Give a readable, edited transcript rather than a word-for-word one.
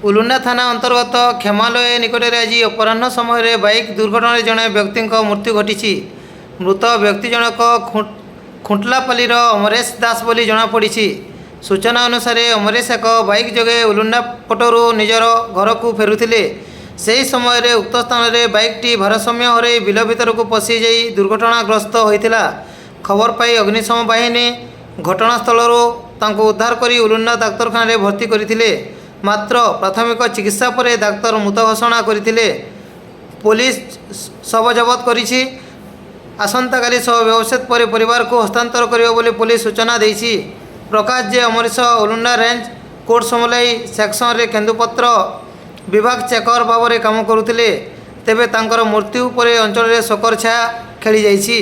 उलुंडा थाना अंतर्गत क्षेमालय निकट में आज अपराह्न समय बाइक दुर्घटना जड़े व्यक्ति मृत्यु घटी। मृत व्यक्ति जनक खुंटलापल्लीर अमरेश दास बोली जमापड़ी। सूचना अनुसार अमरेश एक बाइक जोगे उलुंडा पटरू निजर घर को फेरुले। से समय उक्त स्थान में बाइकटी भारसाम्य हर बिल भीतर को पशि जा दुर्घटनाग्रस्त होता। खबर पाई अग्निशम बाहिनी घटनास्थल उद्धार कर उलुंडा डाक्तखाना भर्ती करते। मात्र प्राथमिक चिकित्सा पर डाक्तर मृत घोषणा करते। पुलिस शव जबत करिछि। आसंता काली शव व्यवस्थित पर परिवार को हस्तांतर करियो बोली पुलिस सूचना देछि। प्रकाश जे अमरीश उलुंडा रेंज कोर्ट समलाई सेक्शन रे केन्दुपत्र विभाग चेकर भाव में काम करुले। तेबे तांकर मृत्यु पर अंचल शोकर छाया खेली जाइछि।